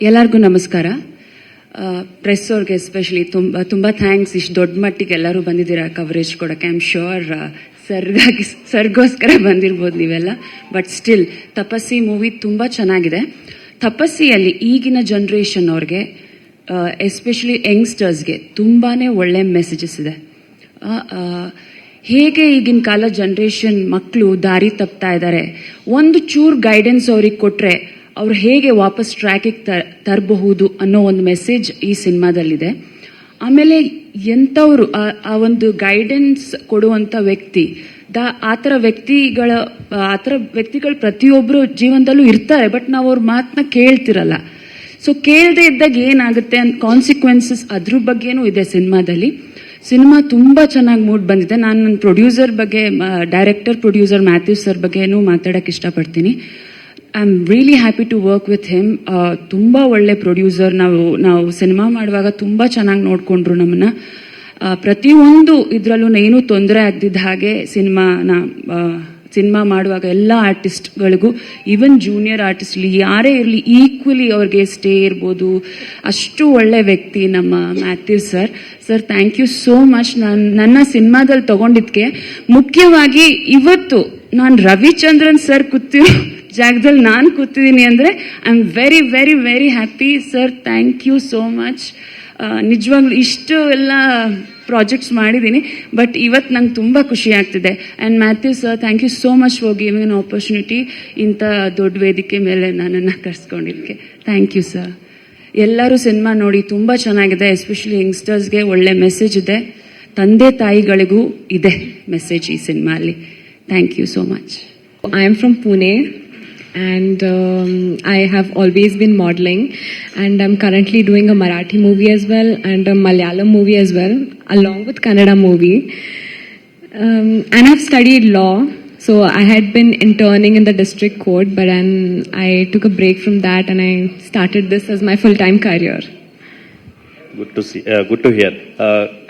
ಎಲ್ಲರಿಗೂ ನಮಸ್ಕಾರ. ಪ್ರೆಸ್ ಅವ್ರಿಗೆ ಎಸ್ಪೆಷಲಿ ತುಂಬ ಥ್ಯಾಂಕ್ಸ್. ಇಷ್ಟು ದೊಡ್ಡ ಮಟ್ಟಿಗೆ ಎಲ್ಲರೂ ಬಂದಿದ್ದೀರಾ ಕವರೇಜ್ ಕೊಡೋಕ್ಕೆ. ಐ ಆಮ್ ಶ್ಯೂರ್ ಸರ್ಗೋಸ್ಕರ ಬಂದಿರ್ಬೋದು ನೀವೆಲ್ಲ. ಬಟ್ ಸ್ಟಿಲ್ ತಪಸ್ಸಿ ಮೂವಿ ತುಂಬ ಚೆನ್ನಾಗಿದೆ. ತಪಸ್ಸಿಯಲ್ಲಿ ಈಗಿನ ಜನ್ರೇಷನ್ ಅವ್ರಿಗೆ ಎಸ್ಪೆಷಲಿ ಯಂಗ್ಸ್ಟರ್ಸ್ಗೆ ತುಂಬಾ ಒಳ್ಳೆ ಮೆಸೇಜಸ್ ಇದೆ. ಹೇಗೆ ಈಗಿನ ಕಾಲ ಜನ್ರೇಷನ್ ಮಕ್ಕಳು ದಾರಿ ತಪ್ತಾ ಇದ್ದಾರೆ, ಒಂದು ಚೂರು ಗೈಡೆನ್ಸ್ ಅವ್ರಿಗೆ ಕೊಟ್ಟರೆ ಅವ್ರು ಹೇಗೆ ವಾಪಸ್ ಟ್ರ್ಯಾಕಿಗೆ ತರಬಹುದು ಅನ್ನೋ ಒಂದು ಮೆಸೇಜ್ ಈ ಸಿನಿಮಾದಲ್ಲಿದೆ. ಆಮೇಲೆ ಎಂಥವ್ರು ಆ ಒಂದು ಗೈಡೆನ್ಸ್ ಕೊಡುವಂಥ ವ್ಯಕ್ತಿ ಆ ಥರ ವ್ಯಕ್ತಿಗಳು ಪ್ರತಿಯೊಬ್ಬರು ಜೀವನದಲ್ಲೂ ಇರ್ತಾರೆ. ಬಟ್ ನಾವು ಅವ್ರ ಮಾತನ್ನ ಕೇಳ್ತಿರಲ್ಲ. ಸೊ ಕೇಳದೆ ಇದ್ದಾಗ ಏನಾಗುತ್ತೆ ಅಂತ ಕಾನ್ಸಿಕ್ವೆನ್ಸಸ್ ಅದ್ರ ಬಗ್ಗೆನೂ ಇದೆ ಸಿನಿಮಾದಲ್ಲಿ. ಸಿನಿಮಾ ತುಂಬ ಚೆನ್ನಾಗಿ ಮೂಡ್ ಬಂದಿದೆ. ನಾನು ನನ್ನ ಪ್ರೊಡ್ಯೂಸರ್ ಬಗ್ಗೆ, ಡೈರೆಕ್ಟರ್ ಪ್ರೊಡ್ಯೂಸರ್ ಮ್ಯಾಥ್ಯೂ ಸರ್ ಬಗ್ಗೆನೂ ಮಾತಾಡೋಕ್ಕೆ ಇಷ್ಟಪಡ್ತೀನಿ. I am really happy to work with him. ತುಂಬ ಒಳ್ಳೆ ಪ್ರೊಡ್ಯೂಸರ್. ನಾವು ಸಿನಿಮಾ ಮಾಡುವಾಗ ತುಂಬ ಚೆನ್ನಾಗಿ ನೋಡಿಕೊಂಡ್ರು ನಮ್ಮನ್ನ. ಪ್ರತಿಯೊಂದು ಇದರಲ್ಲೂ ಏನೂ ತೊಂದರೆ ಆಗದಿದ್ದ ಹಾಗೆ ಸಿನಿಮಾ ಮಾಡುವಾಗ ಎಲ್ಲ ಆರ್ಟಿಸ್ಟ್ಗಳಿಗೂ, ಈವನ್ ಜೂನಿಯರ್ ಆರ್ಟಿಸ್ಟ್ಲಿ ಯಾರೇ ಇರಲಿ, ಈಕ್ವಲಿ ಅವ್ರಿಗೆ ಸ್ಟೇ ಇರ್ಬೋದು. ಅಷ್ಟು ಒಳ್ಳೆ ವ್ಯಕ್ತಿ ನಮ್ಮ Mathew sir. Sir, thank you so much. ನನ್ನ ಸಿನಿಮಾದಲ್ಲಿ ತಗೊಂಡಿದ್ದಕ್ಕೆ. ಮುಖ್ಯವಾಗಿ ಇವತ್ತು ನಾನು ರವಿಚಂದ್ರನ್ ಸರ್ ಕೂತಿರೋ ಜಾಗದಲ್ಲಿ ನಾನು ಕೂತಿದ್ದೀನಿ ಅಂದರೆ I am very very very happy. Sir, thank you so much. ನಿಜವಾಗ್ಲೂ ಇಷ್ಟು ಎಲ್ಲ ಪ್ರಾಜೆಕ್ಟ್ಸ್ ಮಾಡಿದ್ದೀನಿ, ಬಟ್ ಇವತ್ತು ನಂಗೆ ತುಂಬ ಖುಷಿ ಆಗ್ತಿದೆ. And Mathew sir, thank you so much for giving an opportunity. ಇಂಥ ದೊಡ್ಡ ವೇದಿಕೆ ಮೇಲೆ ನನ್ನನ್ನು ಕರ್ಸ್ಕೊಂಡಿದ್ದಕ್ಕೆ ಥ್ಯಾಂಕ್ ಯು ಸರ್. ಎಲ್ಲರೂ ಸಿನಿಮಾ ನೋಡಿ, ತುಂಬ ಚೆನ್ನಾಗಿದೆ. ಎಸ್ಪೆಷಲಿ ಯಂಗ್ಸ್ಟರ್ಸ್ಗೆ ಒಳ್ಳೆ ಮೆಸೇಜ್ ಇದೆ. ತಂದೆ ತಾಯಿಗಳಿಗೂ ಇದೆ ಮೆಸೇಜ್ ಈ ಸಿನಿಮಾಲಿ. Thank you so much. I am from Pune and I have always been modeling, and I'm currently doing a Marathi movie as well and a Malayalam movie as well, along with Kannada movie. And I've studied law, so I had been interning in the district court, but then I took a break from that and I started this as my full-time career. Good to see. Good to hear.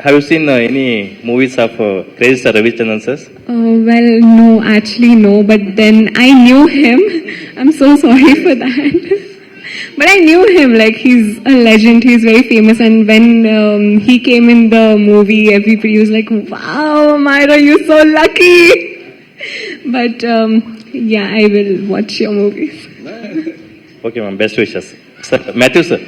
Have you seen any movies of Crazy Sir Ravichandran sir? Well, no, actually no. But then I knew him. I'm so sorry for that. But I knew him. Like, he's a legend. He's very famous. And when he came in the movie, everybody was like, "Wow, Myra, you're so lucky." But yeah, I will watch your movies. Okay, ma'am. Best wishes. Sir, Matthew sir.